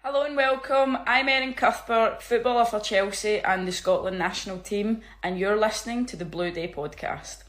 Hello and welcome. I'm Erin Cuthbert, footballer for Chelsea and the Scotland national team, and you're listening to the Blue Day podcast.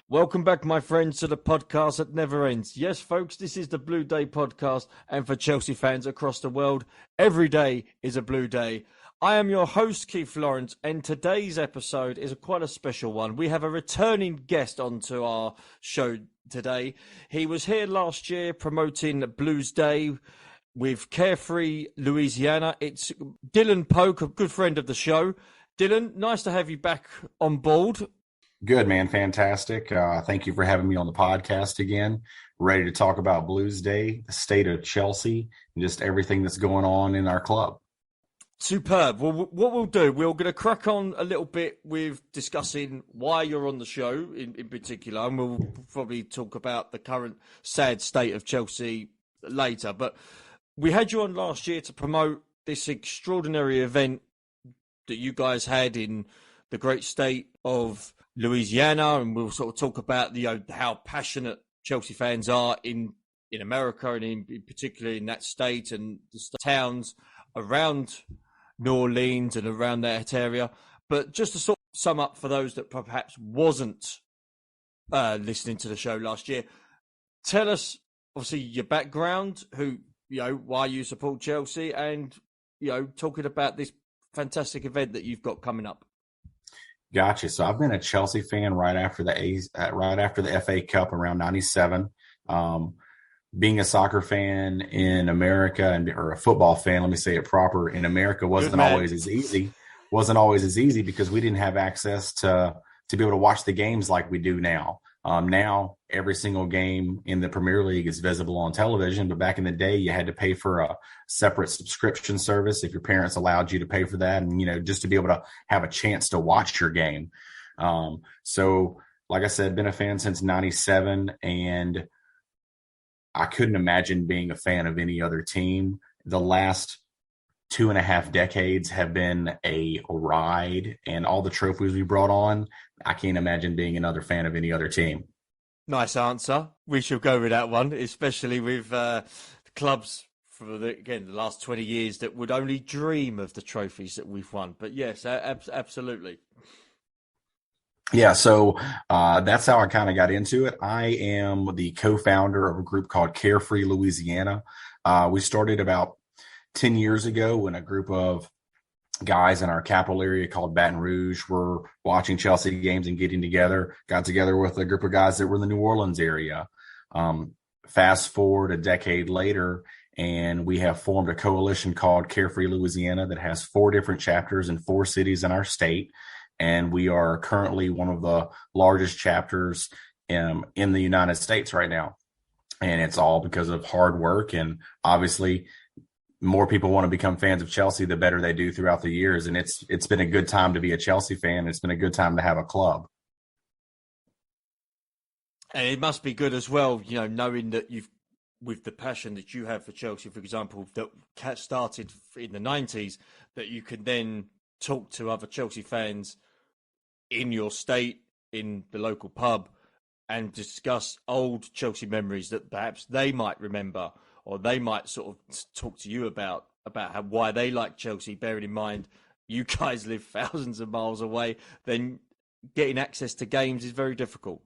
Welcome back, my friends, to the podcast that never ends. Yes, folks, this is the Blue Day podcast, and for Chelsea fans across the world, every day is a Blue Day. I am your host, Keith Lawrence, and today's episode is quite a special one. We have a returning guest onto our show today. He was here last year promoting Blues Day with Carefree Louisiana. It's Dylan Polk, a good friend of the show. Dylan, nice to have you back on board. Good, man. Fantastic. Thank you for having me on the podcast again. Ready to talk about Blues Day, the state of Chelsea, and just everything that's going on in our club. Superb. Well, what we'll do, we're going to crack on a little bit with discussing why you're on the show in particular, and we'll probably talk about the current sad state of Chelsea later. But we had you on last year to promote this extraordinary event that you guys had in the great state of Louisiana, and we'll sort of talk about how passionate Chelsea fans are in America, and in particular in that state and the towns around New Orleans and around that area. But just to sort of sum up for those that perhaps wasn't listening to the show last year, tell us obviously your background, why you support Chelsea, and talking about this fantastic event that you've got coming up. Gotcha. So I've been a Chelsea fan right after the FA Cup around '97. Being a soccer fan in America or a football fan, let me say it proper, in America wasn't always as easy. Wasn't always as easy because we didn't have access to be able to watch the games like we do now. Now every single game in the Premier League is visible on television, but back in the day you had to pay for a separate subscription service if your parents allowed you to pay for that, and just to be able to have a chance to watch your game. So like I said, been a fan since '97, and I couldn't imagine being a fan of any other team. The last 2.5 decades have been a ride, and all the trophies we brought on, I can't imagine being another fan of any other team. Nice answer. We shall go with that one, especially with the clubs for the last 20 years that would only dream of the trophies that we've won. But yes, absolutely. Yeah, so that's how I kind of got into it. I am the co-founder of a group called Carefree Louisiana. We started about 10 years ago when a group of guys in our capital area called Baton Rouge were watching Chelsea games and got together with a group of guys that were in the New Orleans area. Fast forward a decade later, and we have formed a coalition called Carefree Louisiana that has 4 different chapters in 4 cities in our state. And we are currently one of the largest chapters in the United States right now. And it's all because of hard work, and obviously more people want to become fans of Chelsea the better they do throughout the years. And it's been a good time to be a Chelsea fan. It's been a good time to have a club. And it must be good as well, knowing that with the passion that you have for Chelsea, for example, that started in the 90s, that you can then talk to other Chelsea fans in your state, in the local pub, and discuss old Chelsea memories that perhaps they might remember, or they might sort of talk to you about why they like Chelsea, bearing in mind you guys live thousands of miles away. Then getting access to games is very difficult.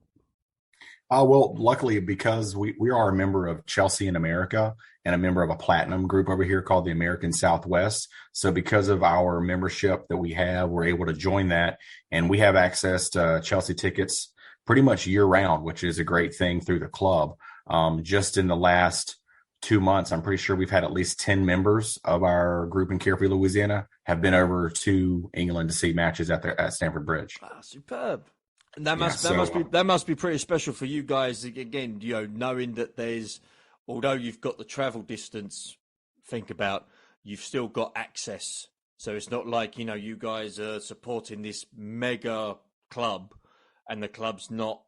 Well, luckily, because we are a member of Chelsea in America and a member of a platinum group over here called the American Southwest. So because of our membership that we have, we're able to join that, and we have access to Chelsea tickets pretty much year round, which is a great thing through the club. Just in the last 2 months, I'm pretty sure we've had at least 10 members of our group in Carefree, Louisiana, have been over to England to see matches at Stamford Bridge. Ah, superb. That must be pretty special for you guys. Again, knowing that although you've got the travel distance, think about, you've still got access. So it's not like, you guys are supporting this mega club and the club's not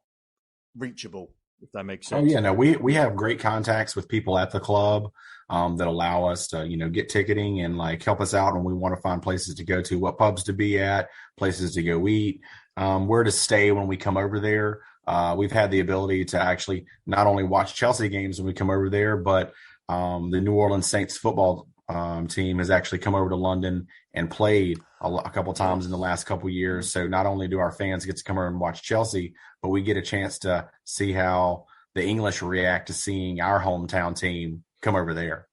reachable, if that makes sense. Oh yeah, no, we have great contacts with people at the club that allow us to, get ticketing and like help us out when we want to find places to go to, what pubs to be at, places to go eat, where to stay when we come over there. We've had the ability to actually not only watch Chelsea games when we come over there, but the New Orleans Saints football team has actually come over to London and played a couple times in the last couple of years. So not only do our fans get to come over and watch Chelsea, but we get a chance to see how the English react to seeing our hometown team come over there.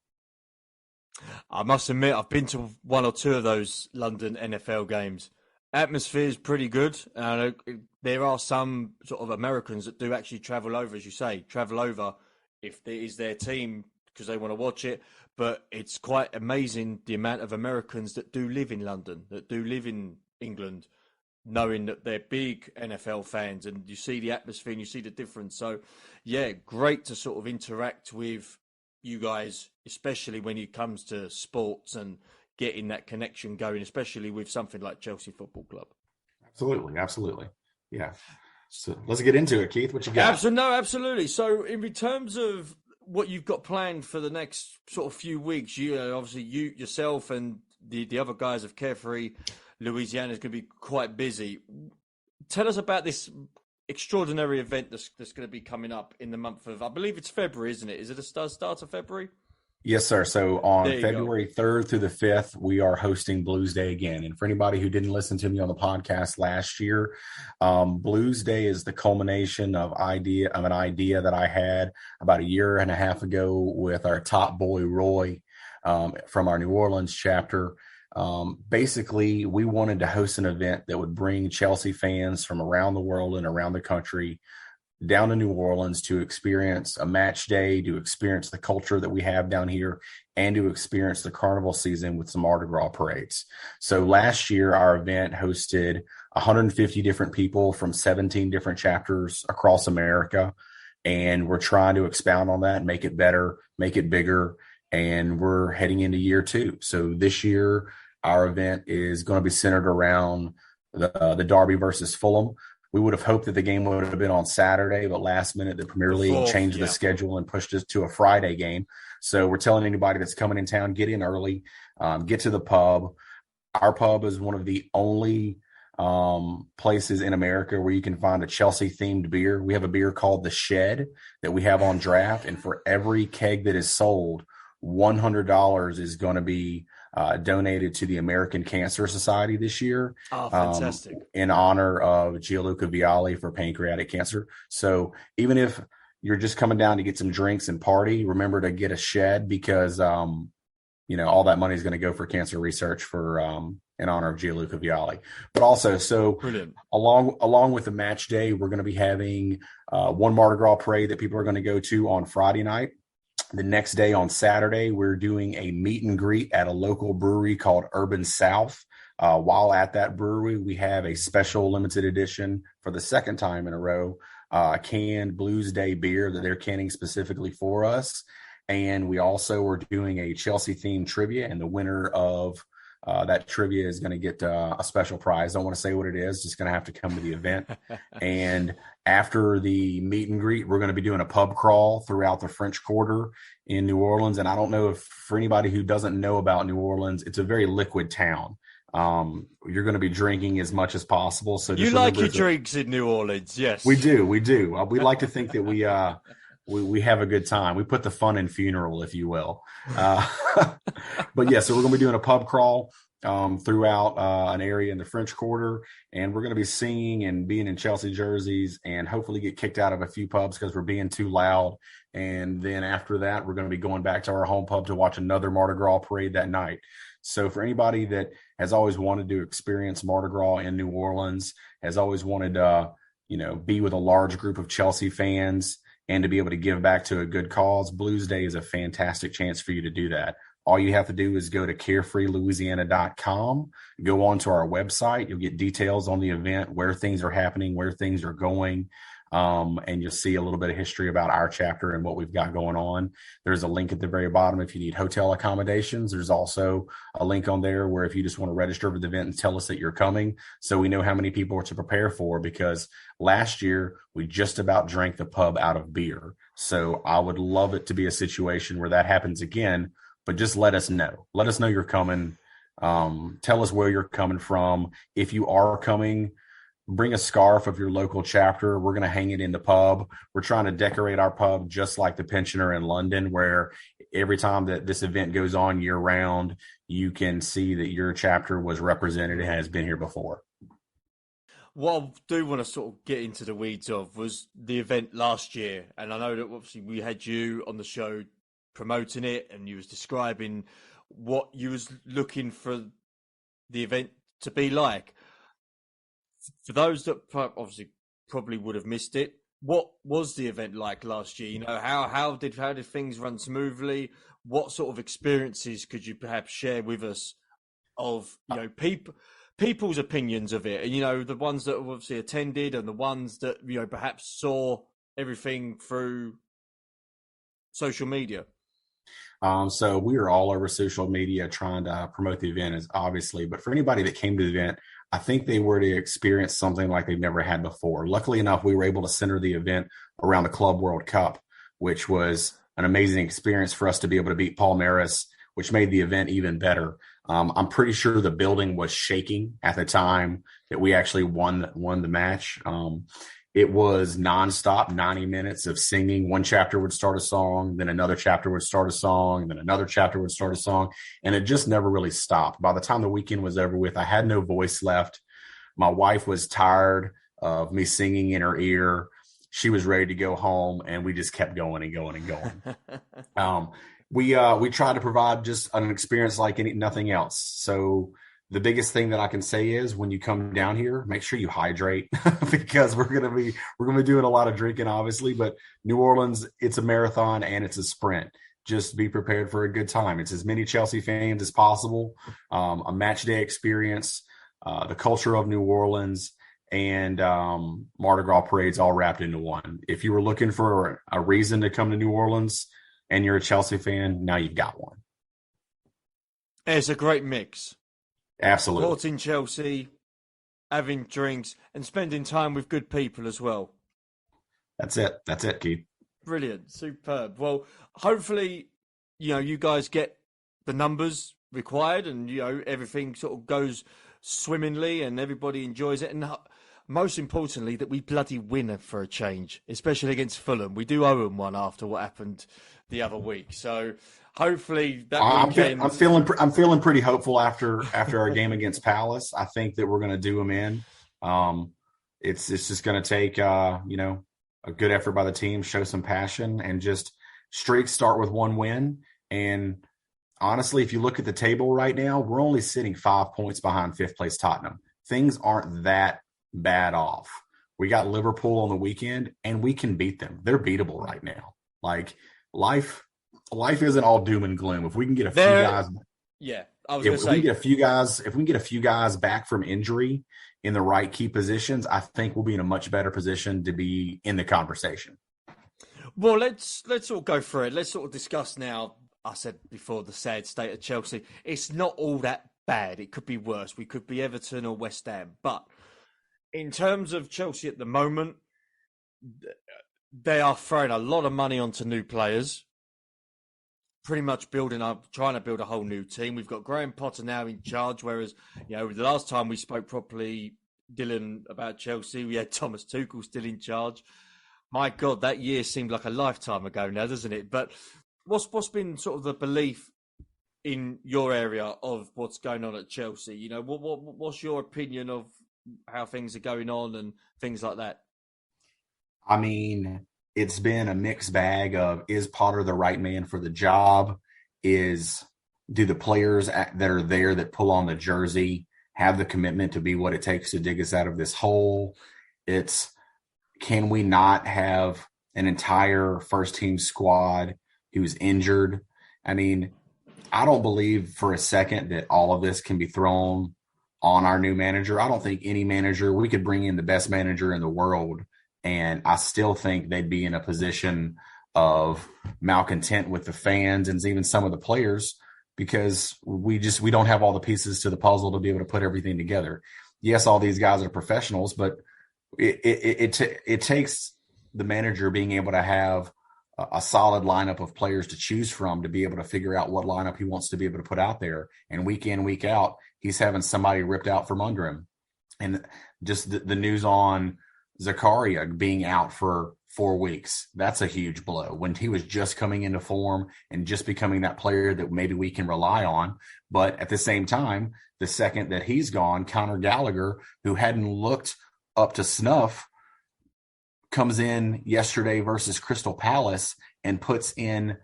I must admit, I've been to one or two of those London NFL games. Atmosphere is pretty good. There are some sort of Americans that do actually travel over, as you say, if it is their team because they want to watch it. But it's quite amazing the amount of Americans that do live in London, that do live in England, knowing that they're big NFL fans, and you see the atmosphere and you see the difference. So, yeah, great to sort of interact with you guys, especially when it comes to sports and getting that connection going, especially with something like Chelsea Football Club. Absolutely. Yeah. So let's get into it, Keith. What you got? Absolutely. So in terms of what you've got planned for the next sort of few weeks, obviously you yourself and the other guys of Carefree Louisiana is going to be quite busy. Tell us about this extraordinary event that's going to be coming up in the month of, I believe it's February, isn't it? Is it a start of February? Yes, sir. So on February 3rd through the 5th, we are hosting Blues Day again. And for anybody who didn't listen to me on the podcast last year, Blues Day is the culmination of an idea that I had about a year and a half ago with our top boy, Roy, from our New Orleans chapter. Basically, we wanted to host an event that would bring Chelsea fans from around the world and around the country down to New Orleans to experience a match day, to experience the culture that we have down here, and to experience the carnival season with some Mardi Gras parades. So last year, our event hosted 150 different people from 17 different chapters across America. And we're trying to expound on that, make it better, make it bigger. And we're heading into year 2. So this year, our event is going to be centered around the Derby versus Fulham. We would have hoped that the game would have been on Saturday, but last minute the Premier League changed the schedule and pushed us to a Friday game. So we're telling anybody that's coming in town, get in early, get to the pub. Our pub is one of the only places in America where you can find a Chelsea-themed beer. We have a beer called The Shed that we have on draft, and for every keg that is sold, $100 is going to be donated to the American Cancer Society this year. Oh, fantastic. In honor of Gianluca Vialli for pancreatic cancer. So even if you're just coming down to get some drinks and party, remember to get a shed because, all that money is going to go for cancer research for in honor of Gianluca Vialli. But also, brilliant. Along with the match day, we're going to be having one Mardi Gras parade that people are going to go to on Friday night. The next day on Saturday, we're doing a meet and greet at a local brewery called Urban South. While at that brewery, we have a special limited edition for the second time in a row, canned Blues Day beer that they're canning specifically for us. And we also are doing a Chelsea-themed trivia, and the winner of that trivia is going to get a special prize. Don't want to say what it is. Just going to have to come to the event. And after the meet and greet, we're going to be doing a pub crawl throughout the French Quarter in New Orleans. And I don't know if for anybody who doesn't know about New Orleans, it's a very liquid town. You're going to be drinking as much as possible. So you like your drinks in New Orleans, yes? We do. We like to think that we have a good time. We put the fun in funeral, if you will. But yeah, so we're going to be doing a pub crawl throughout an area in the French Quarter, and we're going to be singing and being in Chelsea jerseys and hopefully get kicked out of a few pubs because we're being too loud. And then after that, we're going to be going back to our home pub to watch another Mardi Gras parade that night. So for anybody that has always wanted to experience Mardi Gras in New Orleans, has always wanted to, be with a large group of Chelsea fans and to be able to give back to a good cause, Blues Day is a fantastic chance for you to do that. all you have to do is go to carefreelouisiana.com, go onto our website. You'll get details on the event, where things are happening, where things are going. And you'll see a little bit of history about our chapter and what we've got going on. There's a link at the very bottom if you need hotel accommodations. There's also a link on there where if you just want to register for the event and tell us that you're coming, so we know how many people are to prepare for, because last year we just about drank the pub out of beer. So I would love it to be a situation where that happens again, but just let us know. Let us know you're coming. Tell us where you're coming from. If you are coming, bring a scarf of your local chapter. We're going to hang it in the pub. We're trying to decorate our pub just like the Pensioner in London, where every time that this event goes on year round, you can see that your chapter was represented and has been here before. What I do want to sort of get into the weeds of was the event last year. And I know that obviously we had you on the show promoting it, and you was describing what you was looking for the event to be like. For those that obviously probably would have missed it, what was the event like last year? You know, how did things run smoothly? What sort of experiences could you perhaps share with us of, you know, people's opinions of it? And, you know, the ones that obviously attended and the ones that, you know, perhaps saw everything through social media. So we are all over social media trying to promote the event, as obviously, but for anybody that came to the event, I think they were to experience something like they've never had before. Luckily enough, we were able to center the event around the Club World Cup, which was an amazing experience for us to be able to beat Palmeiras, which made the event even better. I'm pretty sure the building was shaking at the time that we actually won the match. It was nonstop, 90 minutes of singing. One chapter would start a song, then another chapter would start a song, and then another chapter would start a song. And it just never really stopped. By the time the weekend was over with, I had no voice left. My wife was tired of me singing in her ear. She was ready to go home, and we just kept going and going and going. We tried to provide just an experience like nothing else. So the biggest thing that I can say is when you come down here, make sure you hydrate because we're going to be doing a lot of drinking, obviously, but New Orleans, it's a marathon and it's a sprint. Just be prepared for a good time. It's as many Chelsea fans as possible, a match day experience, the culture of New Orleans, and Mardi Gras parades all wrapped into one. If you were looking for a reason to come to New Orleans and you're a Chelsea fan, now you've got one. It's a great mix. Absolutely. Supporting Chelsea, having drinks, and spending time with good people as well. That's it, Keith. Brilliant. Superb. Well, hopefully, you know, you guys get the numbers required and, you know, everything sort of goes swimmingly and everybody enjoys it. And most importantly, that we bloody win for a change, especially against Fulham. We do owe them one after what happened the other week. So hopefully that weekend... I'm feeling pretty hopeful after our game against Palace. I think that we're going to do them in. It's just going to take you know, a good effort by the team, show some passion, and just streaks start with one win. And honestly, if you look at the table right now, we're only sitting 5 points behind fifth place Tottenham. Things aren't that bad off. We got Liverpool on the weekend, and we can beat them. They're beatable right now. Like life isn't all doom and gloom. If we can get a few guys, if we can get a few guys back from injury in the right key positions, I think we'll be in a much better position to be in the conversation. Well, let's all go through it. Let's sort of discuss now. I said before, the sad state of Chelsea. It's not all that bad. It could be worse. We could be Everton or West Ham. But in terms of Chelsea at the moment, they are throwing a lot of money onto new players. Pretty much trying to build a whole new team. We've got Graham Potter now in charge, whereas, you know, the last time we spoke properly, Dylan, about Chelsea, we had Thomas Tuchel still in charge. My God, that year seemed like a lifetime ago now, doesn't it? But what's been sort of the belief in your area of what's going on at Chelsea? You know, what's your opinion of how things are going on and things like that? I mean, it's been a mixed bag of, is Potter the right man for the job? Do the players that are there that pull on the jersey have the commitment to be what it takes to dig us out of this hole? Can we not have an entire first team squad who's injured? I mean, I don't believe for a second that all of this can be thrown on our new manager. I don't think any manager, we could bring in the best manager in the world, and I still think they'd be in a position of malcontent with the fans and even some of the players because we don't have all the pieces to the puzzle to be able to put everything together. Yes, all these guys are professionals, but it takes the manager being able to have a solid lineup of players to choose from to be able to figure out what lineup he wants to be able to put out there. And week in, week out, he's having somebody ripped out from under him. And just the news on Zakaria being out for 4 weeks, that's a huge blow when he was just coming into form and just becoming that player that maybe we can rely on. But at the same time, the second that he's gone, Conor Gallagher, who hadn't looked up to snuff, comes in yesterday versus Crystal Palace and puts in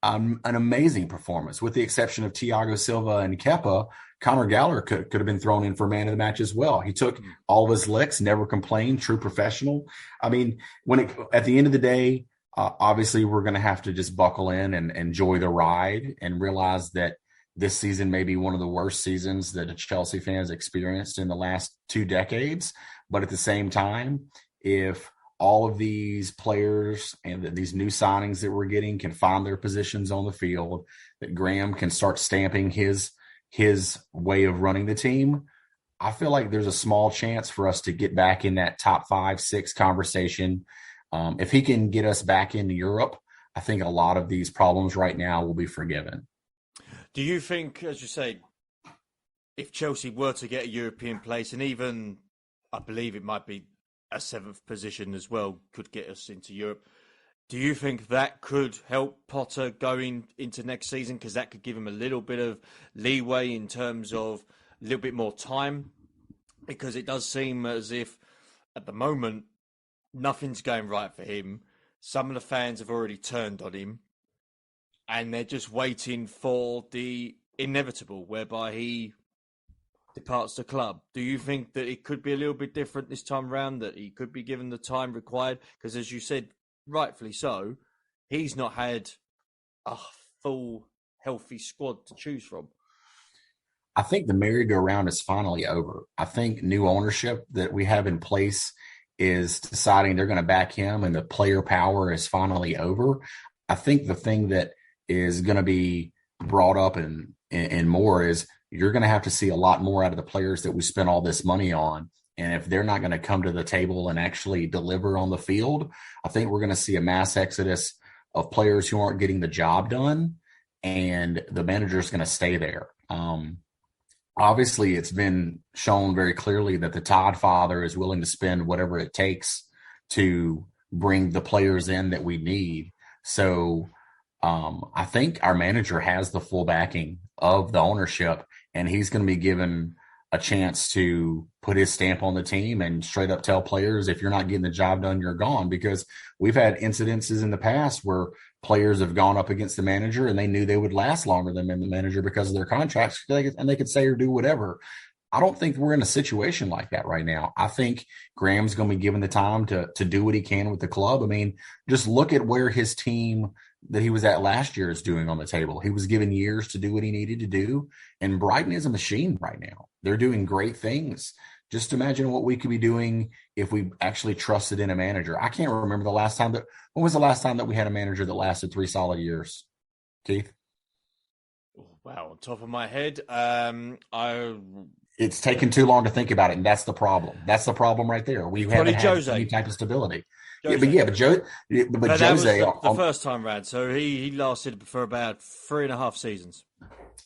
an amazing performance. With the exception of Thiago Silva and Kepa, Conor Gallagher could have been thrown in for man of the match as well. He took all of his licks, never complained, true professional. I mean, at the end of the day, obviously we're going to have to just buckle in and enjoy the ride and realize that this season may be one of the worst seasons that a Chelsea fans experienced in the last 2 decades. But at the same time, if all of these players and these new signings that we're getting can find their positions on the field, that Graham can start stamping his way of running the team, I feel like there's a small chance for us to get back in that top 5, 6 conversation. If he can get us back into Europe, I think a lot of these problems right now will be forgiven. Do you think, as you say, if Chelsea were to get a European place, and even I believe it might be a 7th position as well, could get us into Europe, do you think that could help Potter going into next season? Because that could give him a little bit of leeway in terms of a little bit more time. Because it does seem as if at the moment nothing's going right for him. Some of the fans have already turned on him, and they're just waiting for the inevitable, whereby he departs the club. Do you think that it could be a little bit different this time around, that he could be given the time required? Because as you said, rightfully so, he's not had a full, healthy squad to choose from. I think the merry-go-round is finally over. I think new ownership that we have in place is deciding they're going to back him, and the player power is finally over. I think the thing that is going to be brought up and more is you're going to have to see a lot more out of the players that we spent all this money on. And if they're not going to come to the table and actually deliver on the field, I think we're going to see a mass exodus of players who aren't getting the job done, and the manager is going to stay there. Obviously, it's been shown very clearly that the Todd father is willing to spend whatever it takes to bring the players in that we need. So I think our manager has the full backing of the ownership, and he's going to be given a chance to put his stamp on the team and straight up tell players, if you're not getting the job done, you're gone. Because we've had incidences in the past where players have gone up against the manager and they knew they would last longer than the manager because of their contracts, and they could say or do whatever. I don't think we're in a situation like that right now. I think Graham's going to be given the time to do what he can with the club. I mean, just look at where his team that he was at last year is doing on the table. He was given years to do what he needed to do. And Brighton is a machine right now. They're doing great things. Just imagine what we could be doing if we actually trusted in a manager. I can't remember when was the last time that we had a manager that lasted 3 solid years? Keith? Wow, on top of my head, it's taken too long to think about it, and that's the problem. That's the problem right there. We haven't had any type of stability. Jose. But Jose, that was the first time round, so he lasted for about 3.5 seasons,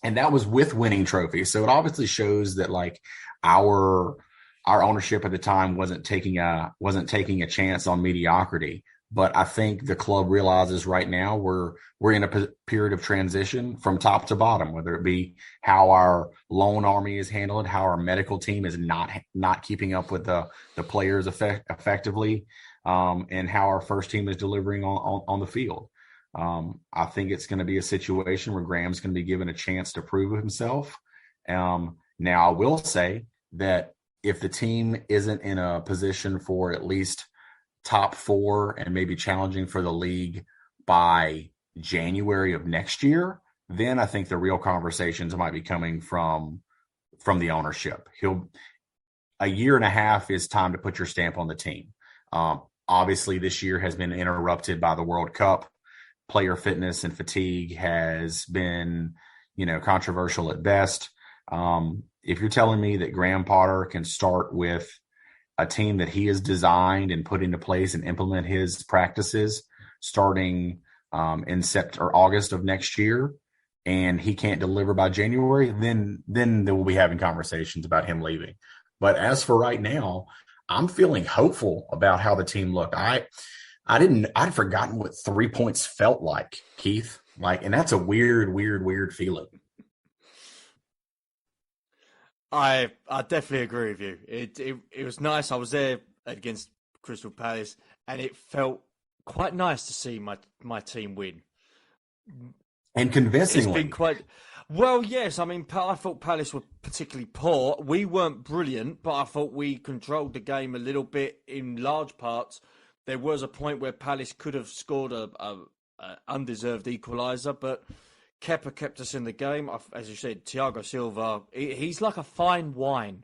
and that was with winning trophies. So it obviously shows that like our ownership at the time wasn't taking a chance on mediocrity. But I think the club realizes right now we're in a period of transition from top to bottom, whether it be how our loan army is handled, how our medical team is not keeping up with the players effectively, and how our first team is delivering on the field. I think it's going to be a situation where Graham's going to be given a chance to prove himself. Now, I will say that if the team isn't in a position for at least top 4 and maybe challenging for the league by January of next year, then I think the real conversations might be coming from the ownership. A year and a half is time to put your stamp on the team. Obviously, this year has been interrupted by the World Cup. Player fitness and fatigue has been, controversial at best. If you're telling me that Graham Potter can start with a team that he has designed and put into place and implement his practices starting in September or August of next year, and he can't deliver by January, then we'll be having conversations about him leaving. But as for right now, I'm feeling hopeful about how the team looked. I'd forgotten what 3 points felt like, Keith. And that's a weird feeling. I definitely agree with you. It was nice. I was there against Crystal Palace, and it felt quite nice to see my team win. And convincingly. It's been quite well. Yes, I mean, I thought Palace were particularly poor. We weren't brilliant, but I thought we controlled the game a little bit in large parts. There was a point where Palace could have scored a undeserved equaliser, but Kepa kept us in the game. As you said, Thiago Silva, he's like a fine wine.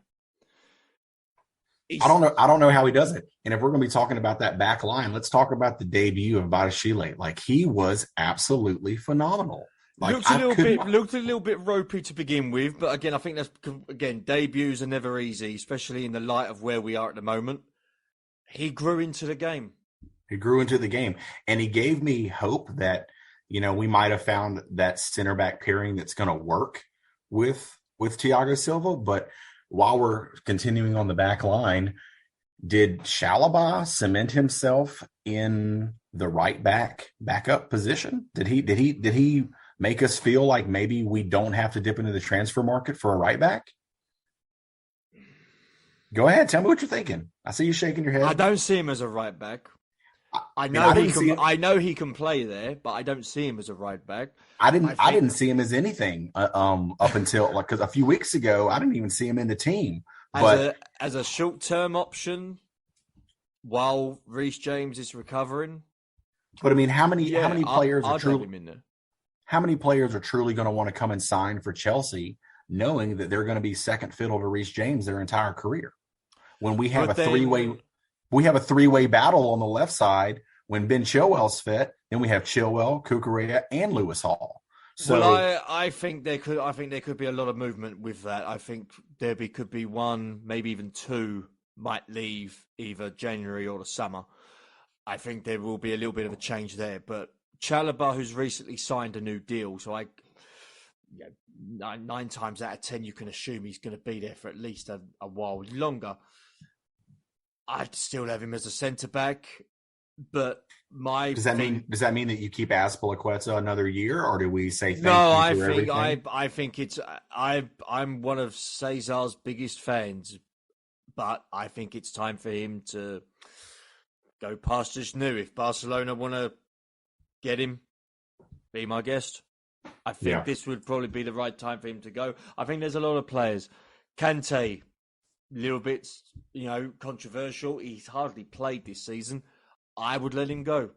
I don't know how he does it. And if we're going to be talking about that back line, let's talk about the debut of Badiashile. He was absolutely phenomenal. Looked a little bit ropey to begin with, but again, I think debuts are never easy, especially in the light of where we are at the moment. He grew into the game. And he gave me hope that, we might have found that center back pairing that's going to work with Thiago Silva. But while we're continuing on the back line, did Chalobah cement himself in the right backup position? Did he make us feel like maybe we don't have to dip into the transfer market for a right back? Go ahead, tell me what you're thinking. I see you shaking your head. I don't see him as a right back. I know he can play there, but I don't see him as a right back. I didn't see him as anything up until because a few weeks ago I didn't even see him in the team. As a short-term option while Reece James is recovering. But I mean, how many players are truly in there? How many players are truly going to want to come and sign for Chelsea, knowing that they're going to be second fiddle to Reece James their entire career? When we have a three-way battle on the left side when Ben Chilwell's fit, then we have Chilwell, Cucurella, and Lewis Hall. So I think there could be a lot of movement with that. I think there could be one, maybe even two might leave either January or the summer. I think there will be a little bit of a change there. But Chalobah, who's recently signed a new deal, so 9 times out of 10 you can assume he's going to be there for at least a while longer. I'd still have him as a centre back, but does that mean that you keep Azpilicueta another year, or do we say thank you for everything? I think it's I'm one of Cesar's biggest fans, but I think it's time for him to go pastures new. If Barcelona want to get him, be my guest. I think this would probably be the right time for him to go. I think there's a lot of players. Kante, little bit, controversial. He's hardly played this season. I would let him go.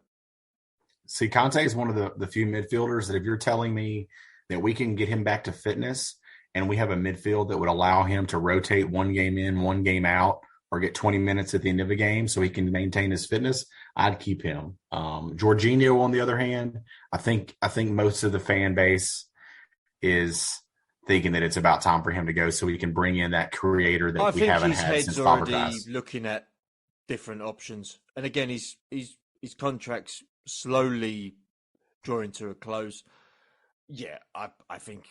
See, Kante is one of the few midfielders that if you're telling me that we can get him back to fitness and we have a midfield that would allow him to rotate one game in, one game out, or get 20 minutes at the end of a game so he can maintain his fitness, I'd keep him. Jorginho, on the other hand, I think most of the fan base is thinking that it's about time for him to go so he can bring in that creator that we haven't had since Fabregas. I think his head's already looking at different options. And again, his contract's slowly drawing to a close. Yeah, I think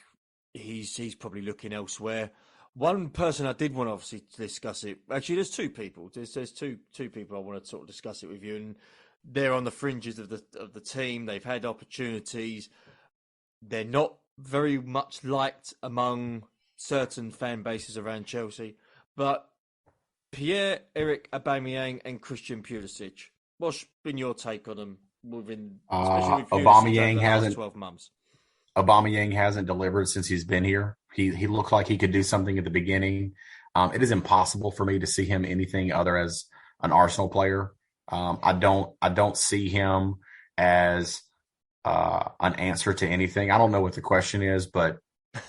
he's probably looking elsewhere. One person I did want to obviously discuss it. Actually, there's two people. There's two people I want to sort of discuss it with you, and they're on the fringes of the team. They've had opportunities. They're not very much liked among certain fan bases around Chelsea, but Pierre-Emerick Aubameyang and Christian Pulisic. What's been your take on them within especially with Aubameyang hasn't 12 months? Aubameyang hasn't delivered since he's been here. He looked like he could do something at the beginning. It is impossible for me to see him anything other as an Arsenal player. I don't see him as an answer to anything. I don't know what the question is, but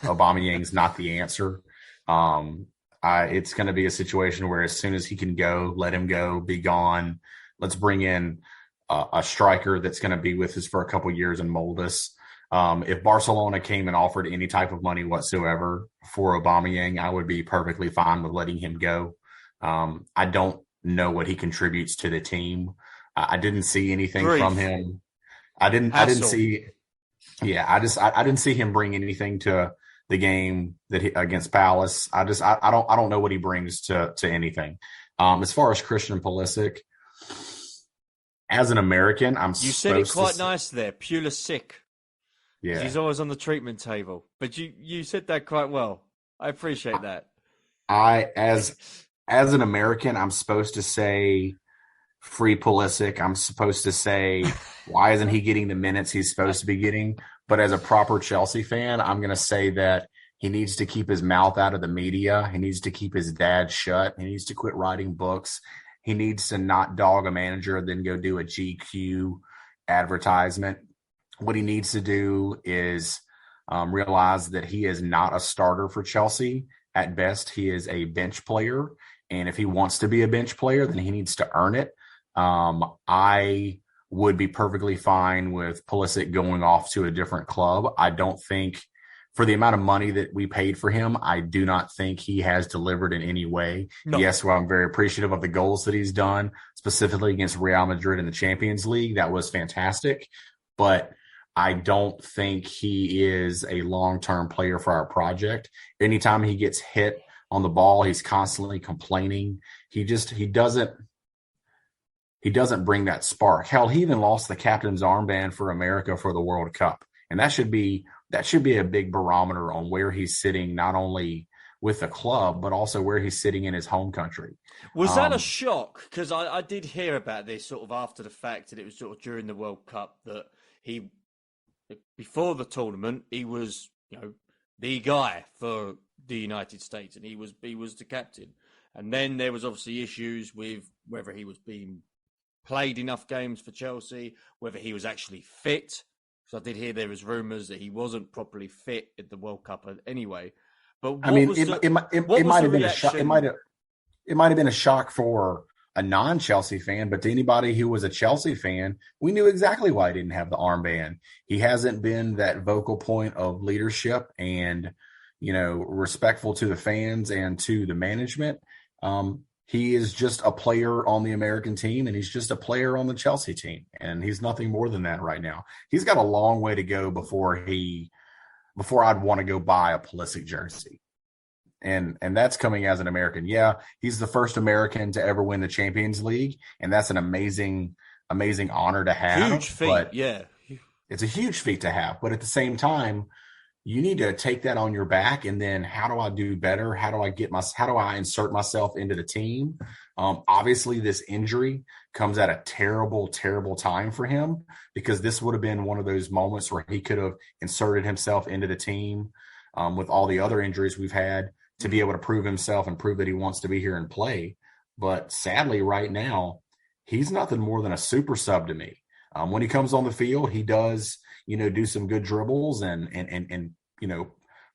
Aubameyang's not the answer. It's going to be a situation where as soon as he can go, let him go, be gone. Let's bring in a striker that's going to be with us for a couple years and mold us. If Barcelona came and offered any type of money whatsoever for Aubameyang, I would be perfectly fine with letting him go. I don't know what he contributes to the team. I didn't see anything from him. I didn't see him bring anything to the game against Palace. I don't know what he brings to anything. As far as Christian Pulisic, as an American, you said it quite nice there. Pulisic. Yeah, he's always on the treatment table. But you said that quite well. I appreciate that. As an American, I'm supposed to say free Pulisic. I'm supposed to say, why isn't he getting the minutes he's supposed to be getting? But as a proper Chelsea fan, I'm going to say that he needs to keep his mouth out of the media. He needs to keep his dad shut. He needs to quit writing books. He needs to not dog a manager and then go do a GQ advertisement. What he needs to do is realize that he is not a starter for Chelsea. At best, he is a bench player. And if he wants to be a bench player, then he needs to earn it. I would be perfectly fine with Pulisic going off to a different club. I don't think, for the amount of money that we paid for him, I do not think he has delivered in any way. No. Yes, well, I'm very appreciative of the goals that he's done, specifically against Real Madrid in the Champions League. That was fantastic. But I don't think he is a long-term player for our project. Anytime he gets hit on the ball, he's constantly complaining. He doesn't bring that spark. Hell, he even lost the captain's armband for America for the World Cup. And that should be a big barometer on where he's sitting, not only with the club, but also where he's sitting in his home country. Was that a shock? Because I did hear about this sort of after the fact, and it was sort of during the World Cup, that before the tournament, he was, the guy for the United States, and he was the captain. And then there was obviously issues with whether he was being played enough games for Chelsea, whether he was actually fit. So I did hear there was rumours that he wasn't properly fit at the World Cup anyway. But it might have been a shock. It might have been a shock for a non-Chelsea fan, but to anybody who was a Chelsea fan, we knew exactly why he didn't have the armband. He hasn't been that vocal point of leadership and, respectful to the fans and to the management. He is just a player on the American team, and he's just a player on the Chelsea team, and he's nothing more than that right now. He's got a long way to go before I'd want to go buy a Pulisic jersey. And that's coming as an American. Yeah, he's the first American to ever win the Champions League, and that's an amazing honor to have. Huge feat, yeah. It's a huge feat to have, but at the same time, you need to take that on your back, and then how do I do better? How do I insert myself into the team? Obviously, this injury comes at a terrible, terrible time for him, because this would have been one of those moments where he could have inserted himself into the team with all the other injuries we've had, to be able to prove himself and prove that he wants to be here and play. But sadly, right now, he's nothing more than a super sub to me. When he comes on the field, he does, do some good dribbles and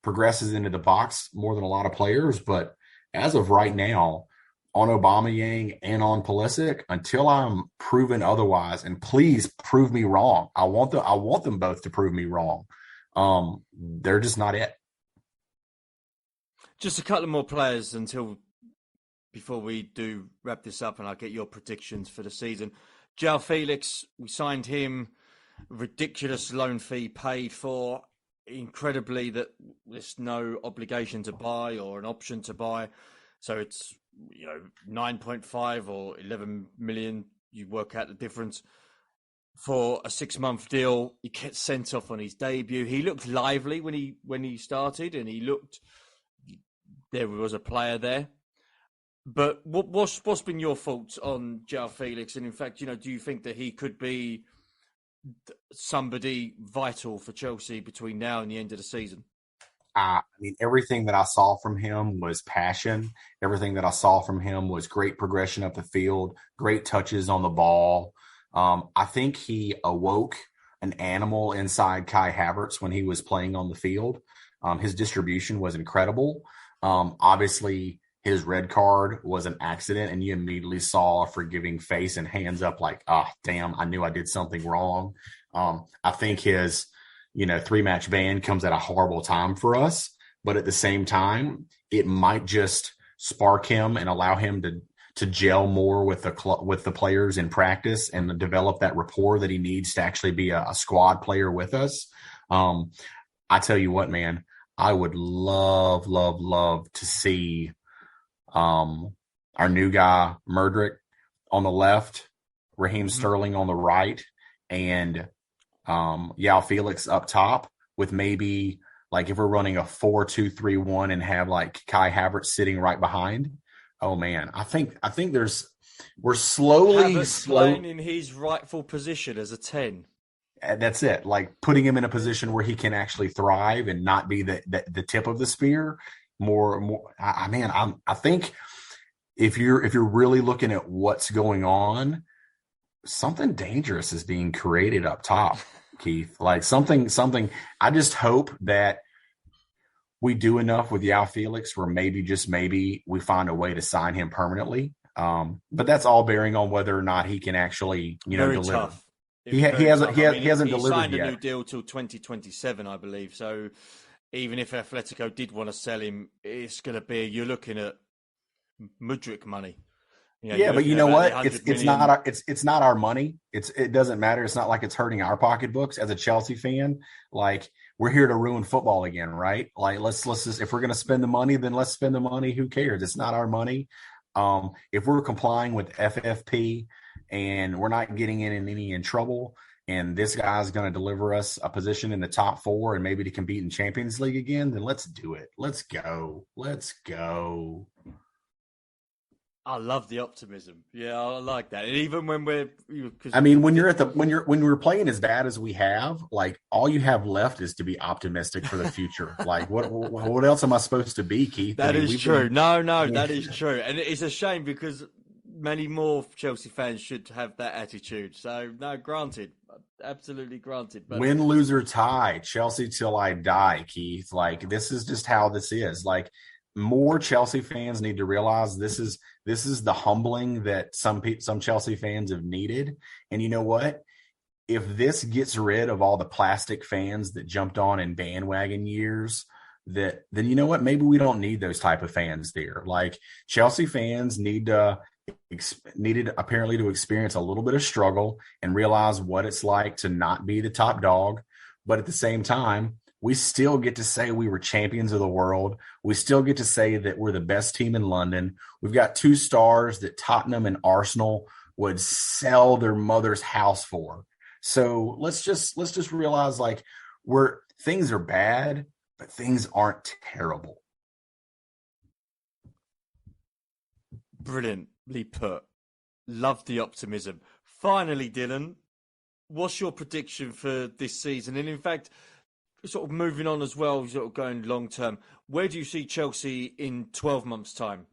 progresses into the box more than a lot of players. But as of right now, on Aubameyang and on Pulisic, until I'm proven otherwise, and please prove me wrong. I want them both to prove me wrong. They're just not it. Just a couple of more players before we do wrap this up, and I'll get your predictions for the season. João Felix, we signed him, ridiculous loan fee paid for, incredibly that there's no obligation to buy or an option to buy. So it's 9.5 or 11 million. You work out the difference for a 6-month deal. He gets sent off on his debut. He looked lively when he started, and there was a player there. But what's been your thoughts on João Felix? And in fact, do you think that he could be somebody vital for Chelsea between now and the end of the season? Everything that I saw from him was passion. Everything that I saw from him was great progression up the field, great touches on the ball. I think he awoke an animal inside Kai Havertz when he was playing on the field. His distribution was incredible. Obviously, his red card was an accident, and you immediately saw a forgiving face and hands up like, damn, I knew I did something wrong. I think his, 3-match ban comes at a horrible time for us, but at the same time, it might just spark him and allow him to gel more with the players in practice and develop that rapport that he needs to actually be a squad player with us. I tell you what, man, I would love, love, love to see our new guy, Murdrick, on the left, Raheem Sterling on the right, and Yao Felix up top with maybe like if we're running a 4-2-3-1 and have like Kai Havertz sitting right behind. Oh man, I think we're slowly playing in his rightful position as a 10. That's it. Like putting him in a position where he can actually thrive and not be the tip of the spear. I think if you're really looking at what's going on, something dangerous is being created up top, Keith. Like something. I just hope that we do enough with Yao Felix where maybe we find a way to sign him permanently. But that's all bearing on whether or not he can actually, deliver. Tough. He hasn't delivered yet. He signed a new deal till 2027, I believe. So even if Atletico did want to sell him, you're looking at Mudryk money. But you know what? It's not our money. It doesn't matter. It's not like it's hurting our pocketbooks as a Chelsea fan. Like we're here to ruin football again, right? Like let's just, if we're going to spend the money, then let's spend the money. Who cares? It's not our money. If we're complying with FFP and we're not getting in trouble, and this guy's going to deliver us a position in the top 4 and maybe to compete in Champions League again, then let's do it. Let's go. I love the optimism. Yeah, I like that. And even when when we're playing as bad as we have, like all you have left is to be optimistic for the future. Like what else am I supposed to be, Keith? That is true. No, that is true. And it's a shame because many more Chelsea fans should have that attitude. So no, granted, absolutely granted. But win, lose or tie, Chelsea till I die, Keith. Like this is just how this is. Like more Chelsea fans need to realize this is the humbling that some Chelsea fans have needed. And you know what? If this gets rid of all the plastic fans that jumped on in bandwagon years, then you know what? Maybe we don't need those type of fans there. Like Chelsea fans needed apparently to experience a little bit of struggle and realize what it's like to not be the top dog. But at the same time, we still get to say we were champions of the world. We still get to say that we're the best team in London. We've got 2 stars that Tottenham and Arsenal would sell their mother's house for. So let's just realize like things are bad, but things aren't terrible. Brilliantly put. Love the optimism. Finally, Dylan, what's your prediction for this season? And in fact, sort of moving on as well, sort of going long term, where do you see Chelsea in 12 months' time?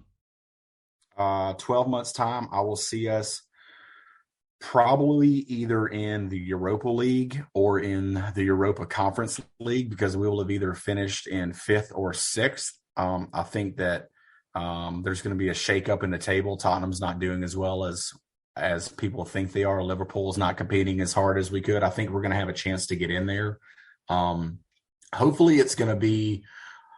12 months' time, I will see us probably either in the Europa League or in the Europa Conference League because we will have either finished in 5th or 6th. I think that there's going to be a shakeup in the table. Tottenham's not doing as well as people think they are. Liverpool's not competing as hard as we could. I think we're going to have a chance to get in there. Hopefully it's going to be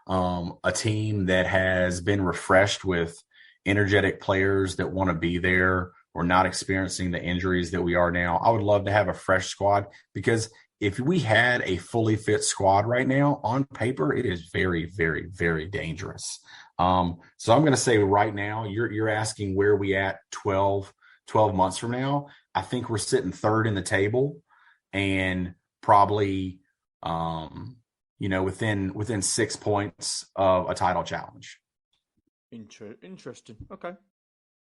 a team that has been refreshed with energetic players that want to be there. We're not experiencing the injuries that we are now. I would love to have a fresh squad because if we had a fully fit squad right now, on paper, it is very, very, very dangerous. So I'm going to say right now, you're asking where we at 12 months from now. I think we're sitting 3rd in the table and probably within 6 points of a title challenge. Interesting. Okay.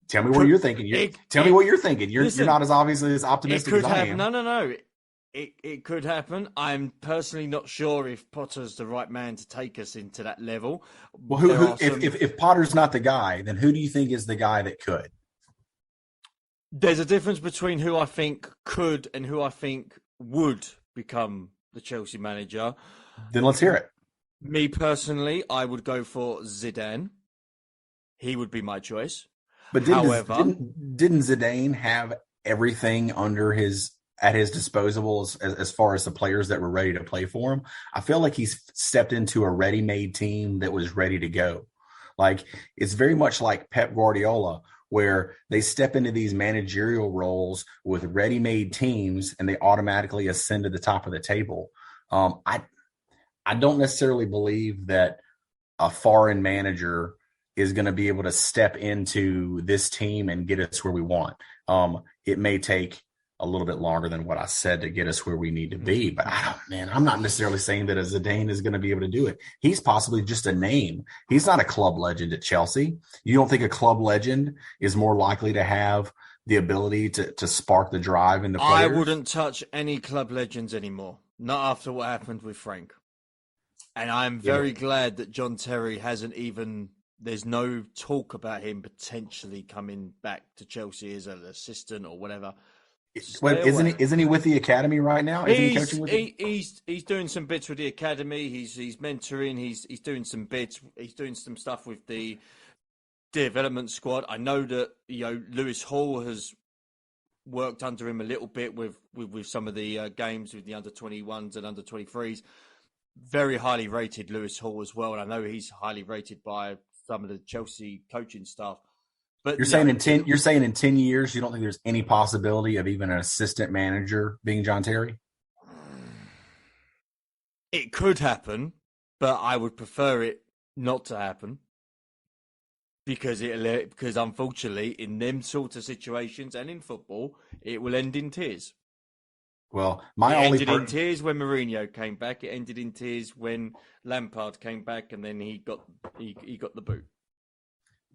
Tell me what you're thinking. Tell me what you're thinking. You're not as obviously as optimistic as I am. No. It could happen. I'm personally not sure if Potter's the right man to take us into that level. Well, if Potter's not the guy, then who do you think is the guy that could? There's a difference between who I think could and who I think would become the Chelsea manager. Then let's hear it. Me personally, I would go for Zidane. He would be my choice. But didn't Zidane have everything at his disposal as far as the players that were ready to play for him? I feel like he's stepped into a ready-made team that was ready to go. Like, it's very much like Pep Guardiola, where they step into these managerial roles with ready-made teams and they automatically ascend to the top of the table. I don't necessarily believe that a foreign manager is going to be able to step into this team and get us where we want. It may take a little bit longer than what I said to get us where we need to be, but I'm not necessarily saying that a Zidane is going to be able to do it. He's possibly just a name. He's not a club legend at Chelsea. You don't think a club legend is more likely to have the ability to spark the drive in the players? I wouldn't touch any club legends anymore. Not after what happened with Frank. And I'm very glad that John Terry hasn't even, there's no talk about him potentially coming back to Chelsea as an assistant or whatever. Well, isn't he with the academy right now? Isn't he coaching with he's doing some bits with the academy. He's mentoring. He's doing some bits. He's doing some stuff with the development squad. I know that Lewis Hall has worked under him a little bit with some of the games with the under 21s and under 23s. Very highly rated Lewis Hall as well, and I know he's highly rated by some of the Chelsea coaching staff. But you're saying in 10 years you don't think there's any possibility of even an assistant manager being John Terry? It could happen, but I would prefer it not to happen because unfortunately in them sort of situations and in football it will end in tears. Well, it ended in tears when Mourinho came back. It ended in tears when Lampard came back, and then he got the boot.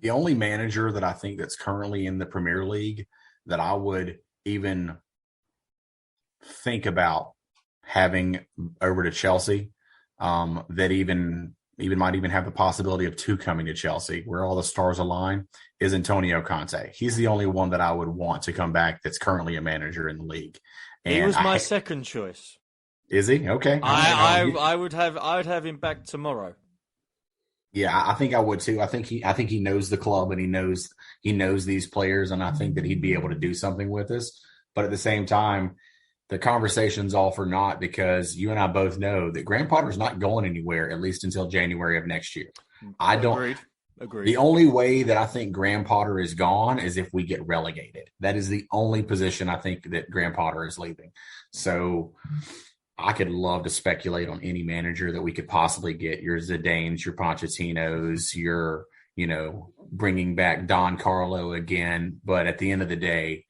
The only manager that I think that's currently in the Premier League that I would even think about having over to Chelsea, that even might even have the possibility of two coming to Chelsea, where all the stars align, is Antonio Conte. He's the only one that I would want to come back that's currently a manager in the league. And he was my second choice. Is he? Okay. I would have him back tomorrow. Yeah, I think I would too. I think he knows the club and he knows these players, and I think that he'd be able to do something with us. But at the same time, the conversation's all for naught because you and I both know that Graham Potter's not going anywhere, at least until January of next year. Agreed. The only way that I think Graham Potter is gone is if we get relegated. That is the only position I think that Graham Potter is leaving. So I could love to speculate on any manager that we could possibly get. Your Zidanes, your Pochettinos, your, bringing back Don Carlo again. But at the end of the day,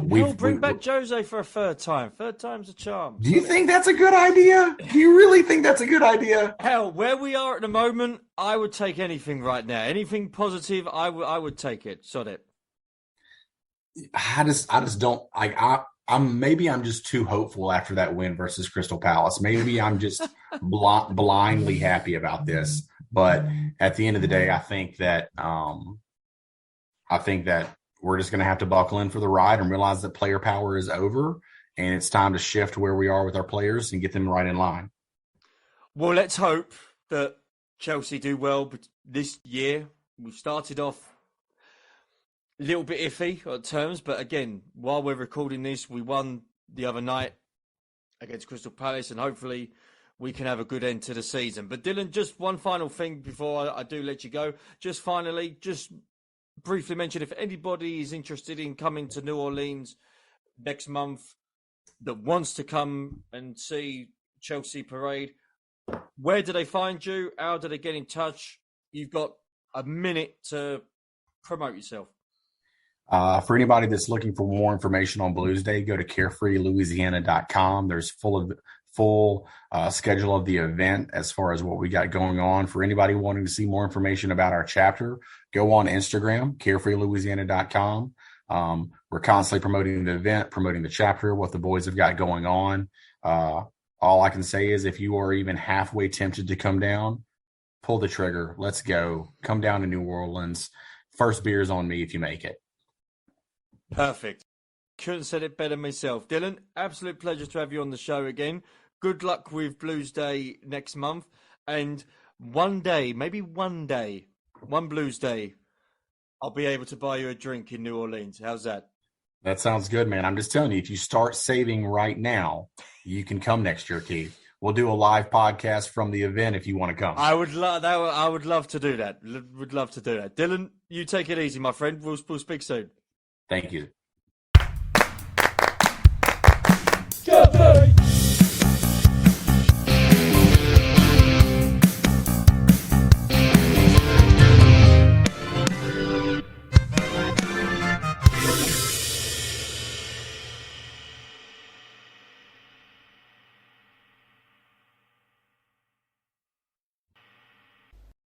we'll bring back Jose for a third time. Third time's a charm. Do you think that's a good idea? Do you really think that's a good idea? Hell, where we are at the moment, I would take anything right now. Anything positive, I would take it. Sod it. I just don't like. Maybe I'm just too hopeful after that win versus Crystal Palace. Maybe I'm just blindly happy about this. But at the end of the day, I think that we're just going to have to buckle in for the ride and realize that player power is over, and it's time to shift where we are with our players and get them right in line. Well, let's hope that Chelsea do well this year. We've started off a little bit iffy at terms, but again, while we're recording this, we won the other night against Crystal Palace, and hopefully we can have a good end to the season. But Dylan, just one final thing before I do let you go. Just briefly mention, if anybody is interested in coming to New Orleans next month that wants to come and see Chelsea Parade, where do they find you? How do they get in touch? You've got a minute to promote yourself. For anybody that's looking for more information on Blues Day, go to carefreelouisiana.com. There's full schedule of the event as far as what we got going on. For anybody wanting to see more information about our chapter, go on Instagram, carefreelouisiana.com. We're constantly promoting the event, promoting the chapter, what the boys have got going on. All I can say is if you are even halfway tempted to come down, pull the trigger. Let's go. Come down to New Orleans. First beer's on me if you make it. Perfect. Couldn't said it better myself. Dylan, absolute pleasure to have you on the show again. Good luck with Blues Day next month. And one day, maybe one Blues Day, I'll be able to buy you a drink in New Orleans. How's that? That sounds good, man. I'm just telling you, if you start saving right now, you can come next year, Keith. We'll do a live podcast from the event if you want to come. I would love to do that. Would love to do that. Dylan, you take it easy, my friend. We'll speak soon. Thank you.